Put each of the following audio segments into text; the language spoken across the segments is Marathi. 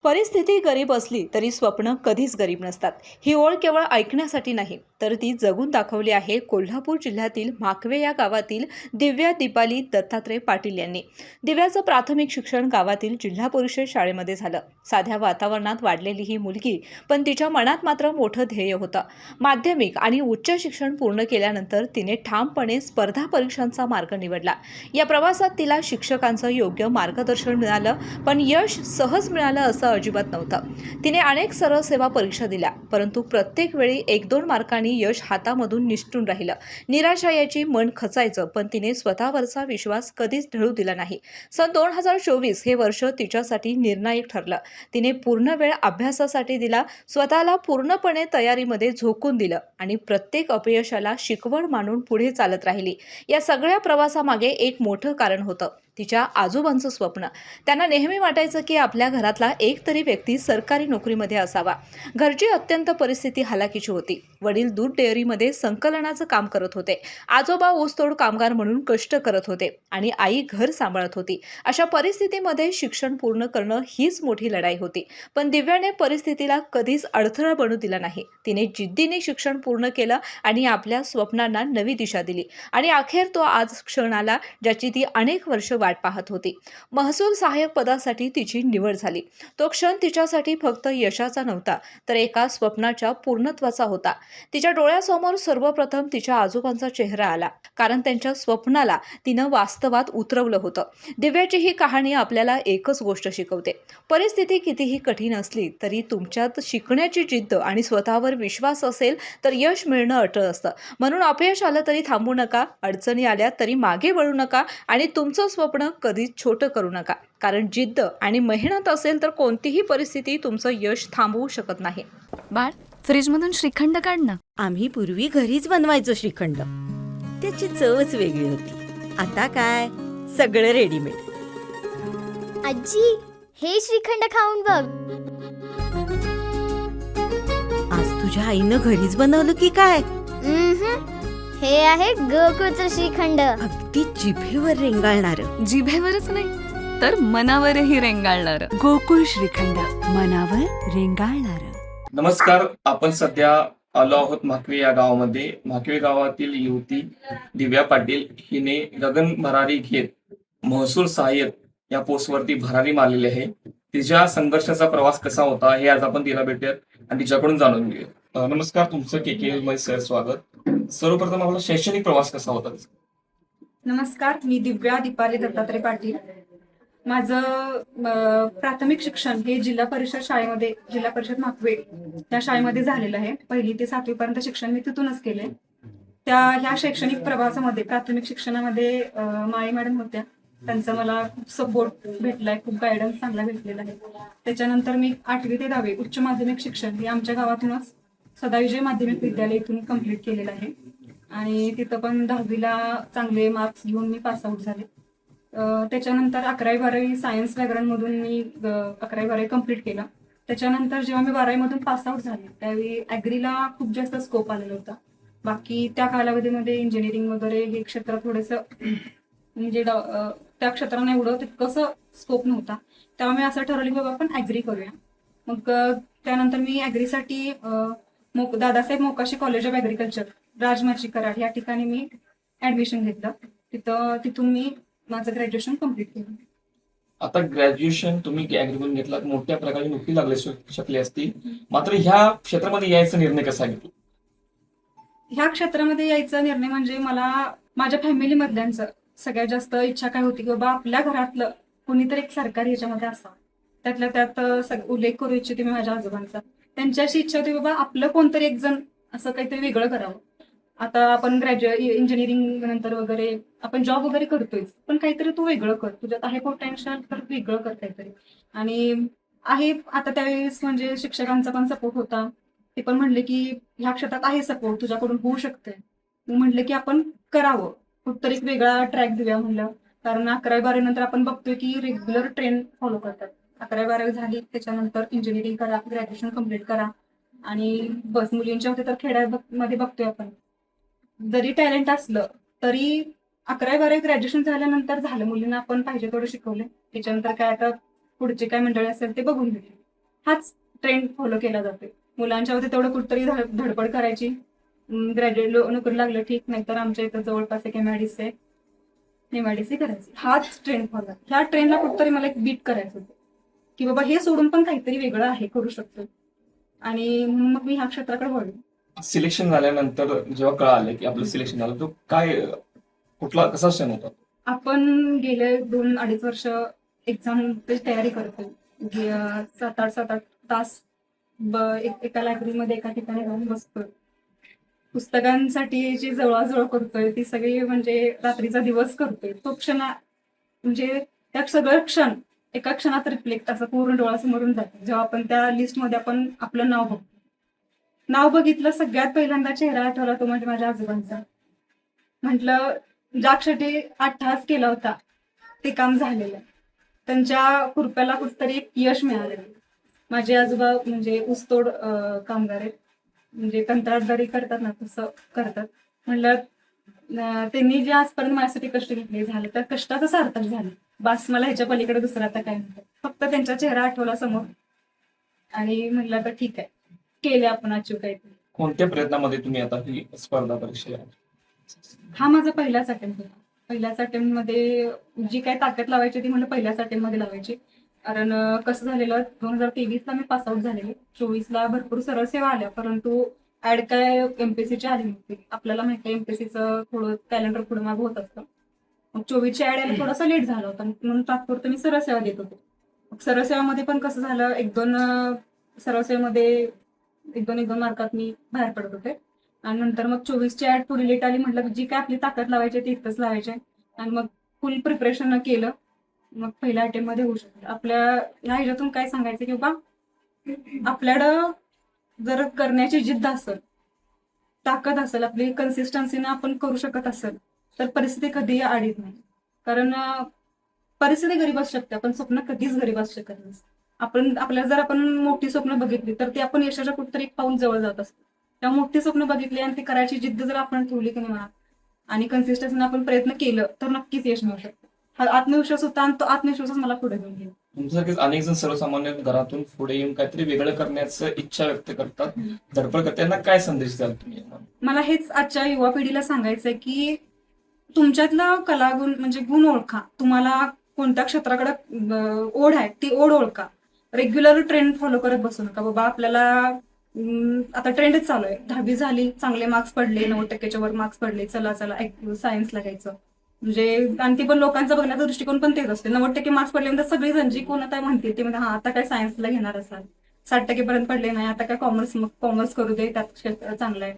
परिस्थिती गरीब असली तरी स्वप्न कधीच गरीब नसतात. ही ओळ केवळ ऐकण्यासाठी नाही, तर ती जगून दाखवली आहे कोल्हापूर जिल्ह्यातील माकवे या गावातील दिव्या दीपाली दत्तात्रय पाटील यांनी. दिव्याचं प्राथमिक शिक्षण गावातील जिल्हा परिषद शाळेमध्ये झालं. साध्या वातावरणात वाढलेली ही मुलगी, पण तिच्या मनात मात्र मोठं ध्येय होतं. माध्यमिक आणि उच्च शिक्षण पूर्ण केल्यानंतर तिने ठामपणे स्पर्धा परीक्षांचा मार्ग निवडला. या प्रवासात तिला शिक्षकांचं योग्य मार्गदर्शन मिळालं, पण यश सहज मिळालं असं अजिबात नव्हतं. तिने अनेक सरळ सेवा परीक्षा दिल्या, परंतु प्रत्येक वेळी 1-2 मार्कांनी यश हातामधून निसटून राहिलं. निराशा यायची, मन खचायचं, पण तिने स्वतःवरचा विश्वास कधीच ढळू दिला नाही. सन 2024 हे वर्ष तिच्यासाठी निर्णायक ठरलं. तिने पूर्ण वेळ अभ्यासासाठी दिला, स्वतःला पूर्णपणे तयारीमध्ये झोकून दिलं आणि प्रत्येक अपयशाला शिकवण मानून पुढे चालत राहिली. या सगळ्या प्रवासामागे एक मोठं कारण होतं, तिच्या आजोबांचं स्वप्न. त्यांना नेहमी वाटायचं की आपल्या घरातला एक तरी व्यक्ती सरकारी नोकरीमध्ये असावा. घरची अत्यंत परिस्थिती हलाखीची होती. वडील दूध डेअरीमध्ये संकलनाचं काम करत होते, आजोबा ऊसतोड कामगार म्हणून कष्ट करत होते आणि आई घर सांभाळत होती. अशा परिस्थितीमध्ये शिक्षण पूर्ण करणं हीच मोठी लढाई होती. पण दिव्याने परिस्थितीला कधीच अडथळा बनू दिला नाही. तिने जिद्दीने शिक्षण पूर्ण केलं आणि आपल्या स्वप्नांना नवी दिशा दिली. आणि अखेर तो आज क्षण आला, ज्याची ती अनेक वर्ष वाट पाहत होती. महसूल सहाय्यक पदासाठी तिची निवड झाली. तो क्षण तिच्यासाठी फक्त यशाचा नव्हता, तर एका स्वप्नाच्या पूर्णत्वाचा होता. तिच्या डोळ्यासमोर सर्वप्रथम तिच्या आजोबांचा चेहरा आला, कारण त्यांच्या स्वप्नाला तिनं वास्तवात उतरवलं होतं. दिव्याची ही कहाणी आपल्याला एकच गोष्ट शिकवते: परिस्थिती कितीही कठीण असली तरी तुमच्यात शिकण्याची जिद्द आणि स्वतःवर विश्वास असेल तर यश मिळणं अटळ असतं. म्हणून अपयश आलं तरी थांबू नका, अडचणी आल्या तरी मागे वळू नका आणि तुमचं स्वप्न कधीच छोटं करू नका. कारण जिद्द आणि मेहनत असेल तर कोणतीही परिस्थिती तुमचं यश थांबवू शकत नाही. बाळ, फ्रीजमधून श्रीखंड काढ ना. आम्ही पूर्वी घरीच बनवायचो श्रीखंड. त्याची चवच वेगळी होती. आता काय, सगळं रेडीमेड. आजी, हे श्रीखंड खाऊन बघ. आज तुझ्या आईनं घरीच बनवलं की काय? हे आहे गोकुळचं श्रीखंड. अगदी जिभेवर रेंगाळणार. जिभेवरच नाही तर मनावरही रेंगाळणार. गोकुळ श्रीखंड, मनावर रेंगाळणार. नमस्कार. आपण सध्या आलो आहोत माकवे या गावामध्ये. माकवे गावातील युवती दिव्या पाटील हिने गगन भरारी घेत महसूल सहाय्यक या पोस्टवरती भरारी मारलेली आहे. तिच्या संघर्षाचा प्रवास कसा होता हे आज आपण तिला भेटूयात आणि तिच्याकडून जाणून घेऊया. नमस्कार, तुमचं KK मध्ये सर स्वागत. सर्वप्रथम आपला शैक्षणिक प्रवास कसा होता? नमस्कार, मी दिव्या दीपाली दत्तात्रय पाटील. माझं प्राथमिक शिक्षण हे जिल्हा परिषद शाळेमध्ये, जिल्हा परिषद माकवे त्या शाळेमध्ये झालेलं आहे. 1ली ते 7वी पर्यंत शिक्षण मी तिथूनच केले. ह्या शैक्षणिक प्रवासामध्ये प्राथमिक शिक्षणामध्ये माळी मॅडम होत्या. त्यांचा मला खूप सपोर्ट भेटलाय, खूप गायडन्स चांगला भेटलेला आहे. त्याच्यानंतर मी 8वी ते 10वी उच्च माध्यमिक शिक्षण हे आमच्या गावातूनच सदाविजय माध्यमिक विद्यालय इथून कम्प्लीट केलेलं आहे. आणि तिथं पण 10वीला चांगले मार्क्स घेऊन मी पासआउट झाले. त्याच्यानंतर 11वी-12वी सायन्स व्याकरणमधून मी 11वी-12वी कम्प्लीट केलं. त्याच्यानंतर जेव्हा मी 12वी मधून पासआउट झाले त्यावेळी ॲग्रीला खूप जास्त स्कोप आलेला होता. बाकी त्या कालावधीमध्ये इंजिनिअरिंग वगैरे हे क्षेत्र थोडंसं म्हणजे त्या क्षेत्राने एवढं तितकंसं स्कोप नव्हता. तेव्हा मी असं ठरवलं की बाबा आपण ॲग्री करूया. मग त्यानंतर मी ॲग्रीसाठी Dadasaheb Mokashi college of agriculture Rajmachi Karad या ठिकाणी मी ऍडमिशन घेतलं. तिथून मी माझं ग्रॅज्युएशन कम्प्लीट केलं. आता ग्रॅज्युएशन तुम्ही ॲग्रीमधून घेतलात, मोठ्या प्रकारे नोकरी लागली शकली असती, मात्र ह्या क्षेत्रामध्ये यायचा निर्णय कसा घेतला? ह्या क्षेत्रामध्ये यायचा निर्णय म्हणजे मला माझ्या फॅमिलीमधल्यांचं सगळ्यात जास्त इच्छा काय होती की बाबा आपल्या घरातलं कोणीतरी एक सरकारी ह्याच्यामध्ये असावं. त्यातल्या त्यात उल्लेख करू इच्छिते मी माझ्या आजोबांचा. त्यांची अशी इच्छा होती बाबा आपलं कोणतरी एक जण असं काहीतरी वेगळं करावं. आता आपण इंजिनिअरिंग नंतर वगैरे आपण जॉब वगैरे करतोय, पण काहीतरी तू वेगळं कर, तुझ्यात आहे पोटेन्शियल तर वेगळं कर काहीतरी. आणि आहे आता त्यावेळेस म्हणजे शिक्षकांचा पण सपोर्ट होता. ते पण म्हणले की ह्या क्षेत्रात आहे सपोर्ट, तुझ्याकडून होऊ शकते. मग म्हणले की आपण करावं, कुठतरी एक वेगळा ट्रॅक देऊया म्हणलं. कारण 11वी-12वी नंतर आपण बघतोय की रेग्युलर ट्रेंड फॉलो करतात. 11वी-12वी झाली त्याच्यानंतर इंजिनिअरिंग करा, ग्रॅज्युएशन कम्प्लीट करा. आणि बस मुलींच्या होते तर खेड्यामध्ये बघतोय आपण जरी टॅलेंट असलं तरी 11वी-12वी ग्रॅज्युएशन झाल्यानंतर झालं, मुलींना आपण पाहिजे तेवढं शिकवले. त्याच्यानंतर काय आता पुढचे काय मंडळी असेल ते बघून घेतले. हाच ट्रेंड फॉलो केला जातोय. मुलांच्या मध्ये तेवढं कुठतरी धडपड करायची, ग्रॅज्युएट नोकरी लागलं ठीक, नाहीतर आमच्या इथं जवळपास एक MIDC आहे, MIDC करायची. हाच ट्रेंड फॉलो. ह्या ट्रेंडला कुठतरी मला एक बीट करायचं होतं की बाबा हे सोडून पण काहीतरी वेगळं आहे, करू शकतो. आणि म्हणून मग मी ह्या क्षेत्राकडे वळले. सिलेक्शन झाल्यानंतर जेव्हा कळालं की आपलं सिलेक्शन झालं, तो काय कुठला कसा क्षण होता? आपण गेले 2-2.5 वर्ष एक्झाम तयारी करतोय. 7-8 तास एका लायब्ररीमध्ये एका ठिकाणी जाऊन बसतोय. पुस्तकांसाठी जी जवळाजवळ करतोय ती सगळी म्हणजे रात्रीचा दिवस करतोय. तो क्षण म्हणजे त्या सगळं क्षण एका क्षणात रिफ्लेक्ट असं पूर्ण डोळ्यासमोरून जातं जेव्हा आपण त्या लिस्टमध्ये आपण आपलं नाव बघतो. नाव बघितलं, सगळ्यात पहिल्यांदा चेहरा आठवला तो म्हणजे माझ्या आजोबांचा. म्हटलं ज्या क्षणी अट्टहास केला होता ते काम झालेलं. त्यांच्या कृपेला कुठतरी एक यश मिळालेलं. माझे आजोबा म्हणजे ऊसतोड कामगार आहेत, म्हणजे कंत्राटदारी करतात ना तसं करतात. म्हणलं त्यांनी जे आजपर्यंत माझ्यासाठी कष्ट घेतले झाले तर कष्टाचं सार्थक झालं. बास, मला ह्याच्या पलीकडे दुसरं आता काय म्हणतात. फक्त त्यांचा चेहरा आठवला समोर आणि म्हटलं आता ठीक आहे, केले आपण अचीव काहीतरी. कोणत्या प्रयत्नामध्ये तुम्ही आता ही स्पर्धा परीक्षा? हा माझा पहिलाच अटेम्प्ट होता. पहिल्याच अटेम्प्ट मध्ये जी काय ताकद लावायची ती म्हणजे पहिल्याच अटेम्प्ट मध्ये लावायची. कारण कसं झालेलं, 2023ला मी पासआउट झालेले. 24ला भरपूर सरळ सेवा आल्या, परंतु ऍड काय MPSCची आली नव्हती. आपल्याला माहिती आहे MPSCचं थोडं कॅलेंडर पुढे मागं होत असतं. मग 24ची ऍड यायला थोडासा लेट झाला होता, म्हणून तात्पुरतं मी सरळ सेवा देत होते. सरळ सेवामध्ये पण कसं झालं, 1-2 सरळ सेवेमध्ये 1-2 मार्कात मी बाहेर पडत होते. आणि नंतर मग 24ची ऍड पुढे लेट आली. म्हटलं जी काय आपली ताकद लावायची ती इथंच लावायची. आणि मग फुल प्रिपरेशन केलं, मग पहिल्या अटेम्प्ट मध्ये होऊ शकतं. आपल्या ह्या ह्याच्यातून काय सांगायचं की बाबा आपल्याकडं जर करण्याची जिद्द असेल, ताकद असेल, आपली कन्सिस्टन्सीनं आपण करू शकत असेल तर परिस्थिती कधीही आडीत नाही. कारण परिस्थिती गरीब असू शकते, आपण स्वप्न कधीच गरीब असू शकत नाही. आपल्याला जर आपण मोठी स्वप्न बघितली तर ती आपण यशाच्या कुठतरी एक पाऊल जवळ जात असतो. त्या मोठी स्वप्न बघितली आणि ती करायची जिद्द जर आपण ठेवली की नाही मनात आणि कन्सिस्टन्सीने आपण प्रयत्न केलं तर नक्कीच यश मिळू शकतं. हा आत्मविश्वास होता आणि तो आत्मविश्वासच मला पुढे घेऊन गेला. तुमच्यासारखेच अनेक जण सर्वसामान्य घरातून पुढे येऊन काहीतरी वेगळं करण्याचं इच्छा व्यक्त करतात, धडपड करतात. त्यांना काय संदेश द्याल तुम्ही? मला हेच आजच्या युवा पिढीला सांगायचंय की तुमच्यातलं कलागुण म्हणजे गुण ओळखा. तुम्हाला कोणत्या क्षेत्राकडे ओढ आहे ती ओढ ओळखा. रेग्युलर ट्रेंड फॉलो करत बसू नका. बाबा आपल्याला आता ट्रेंडच चालू आहे, 10वी झाली, चांगले मार्क्स पडले, 90%च्या वर मार्क्स पडले, चला सायन्स लागायचं. म्हणजे आणि ते पण लोकांचा बघण्याचा दृष्टिकोन पण तेच असते. 90% मार्क्स पडले म्हणजे सगळी जण जी कोण आता म्हणते ते म्हणजे हा आता काय सायन्सला घेणार असाल, 60% पर्यंत पडले नाही आता काय कॉमर्स करू दे, त्यात क्षेत्र चांगलं आहे,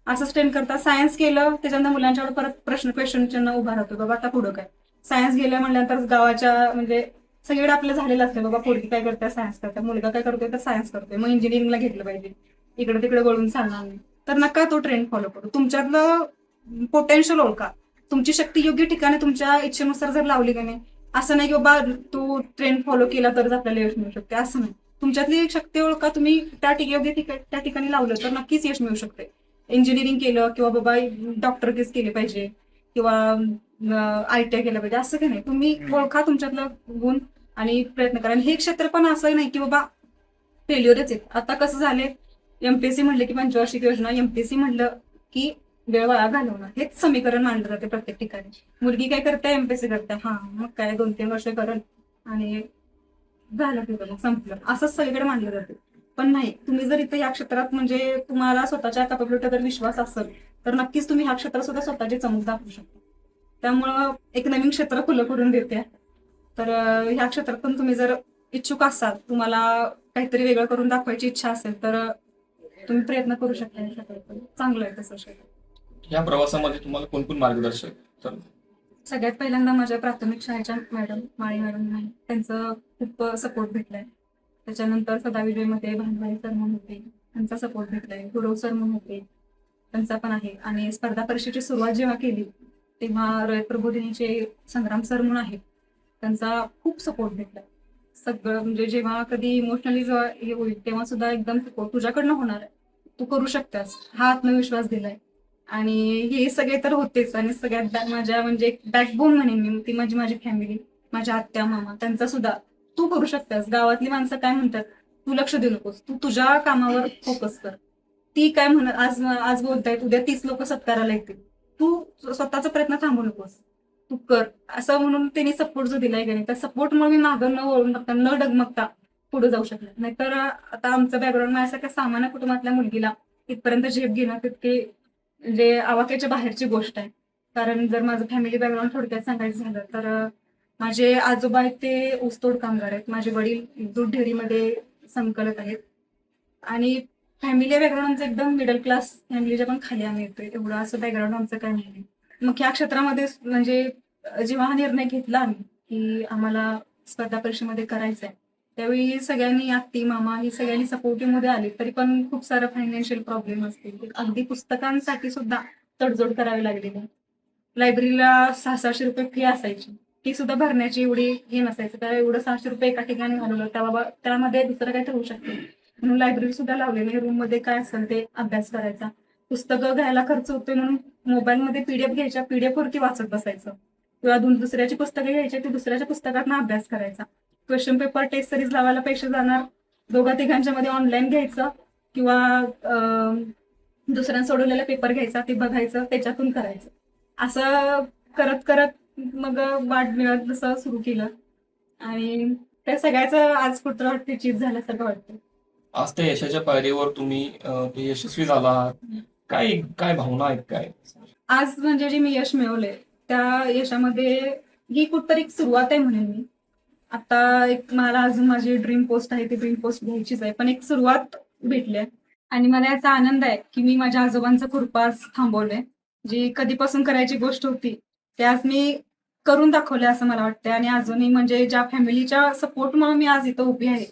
असं स्टेन करता. सायन्स केलं त्याच्यानंतर मुलांच्यावर परत क्वेश्चन चिन्ह उभा राहतो, बाबा आता पुढं काय. सायन्स गेलं म्हटल्यानंतर गावाच्या म्हणजे सगळीकडे आपलं झालेलं असतं, बाबा पोरगी काय करते सायन्स करते, मुलगा काय करतोय तर सायन्स करतोय, मग इंजिनिअरिंगला घेतलं पाहिजे, इकडे तिकडे वळून चालणार नाही. तर नका तो ट्रेंड फॉलो करू. तुमच्यातलं पोटेन्शियल ओळखा. तुमची शक्ती योग्य ठिकाणी तुमच्या इच्छेनुसार जर लावली का नाही, असं नाही की बाबा तू ट्रेंड फॉलो केला तरच आपल्याला यश मिळू शकते, असं नाही. तुमच्यातली शक्ती ओळखा. तुम्ही त्या ठिकाणी लावलं तर नक्कीच यश मिळू शकते. इंजिनिअरिंग केलं किंवा बाबा डॉक्टर केस केले पाहिजे किंवा ITI केलं पाहिजे असं काही नाही. तुम्ही ओळखा तुमच्यातलं गुण आणि प्रयत्न करा. आणि हे क्षेत्र पण असं नाही की बाबा फेल्युअरच आहेत. आता कसं झालंय, MPSC म्हणलं की पंचवार्षिक योजना, MPSC म्हणलं की वेळ वाया घालवणं, हेच समीकरण मांडलं जाते प्रत्येक ठिकाणी. मुलगी काय करते, MPSC करते, हा मग काय 2-3 वर्ष करेल आणि झालं तिथं मग संपलं, असंच सगळीकडे मांडलं जाते. पण नाही, तुम्ही जर इथं या क्षेत्रात म्हणजे तुम्हाला स्वतःच्या कॅपॅबिलिटीवर विश्वास असेल तर नक्कीच तुम्ही ह्या क्षेत्रात सुद्धा स्वतःची चमक दाखवू शकता. त्यामुळं एक नवीन क्षेत्र खुलं करून देते. तर ह्या क्षेत्रात पण तुम्ही जर इच्छुक असाल, तुम्हाला काहीतरी वेगळं करून दाखवायची इच्छा असेल तर तुम्ही प्रयत्न करू शकता. या क्षेत्रात चांगलं आहे तसं क्षेत्र. या प्रवासामध्ये तुम्हाला कोण कोण मार्गदर्शक? तर सगळ्यात पहिल्यांदा माझ्या प्राथमिक शाळेच्या मॅडम माळी मॅडम नाही, त्यांचं खूप सपोर्ट भेटलाय. त्याच्यानंतर सदाविजयमध्ये भांडवाई सर म्हणून होते, त्यांचा सपोर्ट भेटलाय. गुरव सर म्हणून होते, त्यांचा पण आहे. आणि स्पर्धा परीक्षेची सुरुवात जेव्हा केली तेव्हा रयत प्रबोधिनीचे संग्राम सर म्हणून आहेत, त्यांचा खूप सपोर्ट भेटलाय. सगळं म्हणजे जेव्हा कधी इमोशनली जेव्हा हे होईल तेव्हा सुद्धा एकदम तुझ्याकडनं होणार आहे, तू करू शकतेस, हा आत्मविश्वास दिलाय. आणि हे सगळे तर होतेच. आणि सगळ्यात माझ्या म्हणजे एक बॅकबोन म्हणेन मी, ती माझी फॅमिली, माझ्या आत्या मामा, त्यांचा सुद्धा तू करू शकतेस. गावातली माणसं काय म्हणतात तू लक्ष देऊ नकोस, तू तुझ्या कामावर फोकस कर. ती काय म्हणत, आज आज बोलतायत, उद्या 30 लोक सत्काराला येतील. तू स्वतःचा प्रयत्न थांबू नकोस, तू कर, असं म्हणून त्यांनी सपोर्ट जो दिलाय की नाही, त्या सपोर्टमुळे मी मागं न वळून बघता, न डगमगता पुढे जाऊ शकले. नाहीतर आता आमचं बॅकग्राऊंड माझ्यासारख्या सामान्य कुटुंबातल्या मुलगीला इथपर्यंत झेप घेणं तितके म्हणजे आवाक्याच्या बाहेरची गोष्ट आहे. कारण जर माझं फॅमिली बॅकग्राऊंड थोडक्यात सांगायचं झालं तर माझे आजोबा आहेत ते ऊसतोड कामगार आहेत, माझे वडील दूध डेअरीमध्ये संकलक आहेत आणि फॅमिली बॅकग्राऊंड आमचं एकदम मिडल क्लास फॅमिलीच्या पण खाली आम्ही येतोय, एवढं असं बॅकग्राऊंड आमचं काय नाही. मग ह्या क्षेत्रामध्ये म्हणजे जेव्हा हा निर्णय घेतला आम्ही की आम्हाला स्पर्धा परीक्षेमध्ये करायचं आहे, त्यावेळी सगळ्यांनी, आत्ती मामा ही सगळ्यांनी सपोर्टिव्ह मध्ये आली, तरी पण खूप सारं फायनान्शियल प्रॉब्लेम असतील. अगदी पुस्तकांसाठी सुद्धा तडजोड करावी लागलेली. लायब्ररीला 600 रुपये फी असायची, ती सुद्धा भरण्याची एवढी हे नसायचं, तर एवढं 600 रुपये एका ठिकाणी घालवलं त्या बाबा त्यामध्ये दुसरं काही ठरवू शकते म्हणून लायब्ररी सुद्धा लावलेली. रूम मध्ये काय असेल ते अभ्यास करायचा. पुस्तकं घ्यायला खर्च होतोय म्हणून मोबाईलमध्ये पीडीएफ घ्यायच्या, पीडीएफ वरती वाचत बसायचं, किंवा दुसऱ्याची पुस्तकं घ्यायची, ती दुसऱ्याच्या पुस्तकातनं अभ्यास करायचा. क्वेश्चन पेपर टेस्ट सिरीज लावायला पैसे जाणार, दोघा तिघांच्या मध्ये ऑनलाईन घ्यायचं किंवा दुसऱ्यांना सोडवलेला पेपर घ्यायचा, ते बघायचं, त्याच्यातून करायचं. असं करत करत मग वाट मिळत जसं सुरू केलं आणि त्या सगळ्याचं आज कुठं वाटते चीज झाल्यासारखं वाटतं. आज त्या यशाच्या पायरीवर तुम्ही यशस्वी झाला आहात. काय काय भावना आहेत काय? आज म्हणजे जे मी यश मिळवलंय त्या यशामध्ये ही कुठतरी एक सुरुवात आहे म्हणेन मी. आता एक मला अजून माझी ड्रीम पोस्ट आहे, ती ड्रीम पोस्ट घ्यायचीच आहे, पण एक सुरुवात भेटली आहे आणि मला याचा आनंद आहे की मी माझ्या आजोबांचं कृपास थांबवलंय. जी कधीपासून करायची गोष्ट होती ते आज मी करून दाखवले असं मला वाटतंय. आणि अजूनही म्हणजे ज्या फॅमिलीच्या सपोर्टमुळे मी आज इथं उभी आहे,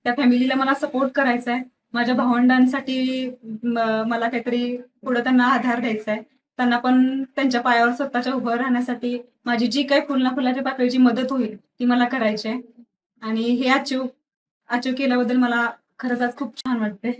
त्या फॅमिलीला मला सपोर्ट करायचा आहे. माझ्या भावंडांसाठी मला काहीतरी पुढे त्यांना आधार द्यायचा आहे. त्यांना पण त्यांच्या पायावर स्वतःच्या उभं राहण्यासाठी माझी जी काही फुलाच्या पाकळीची मदत होईल ती मला करायची आहे. आणि हे अचीव केल्याबद्दल मला खरंच आज खूप छान वाटतंय.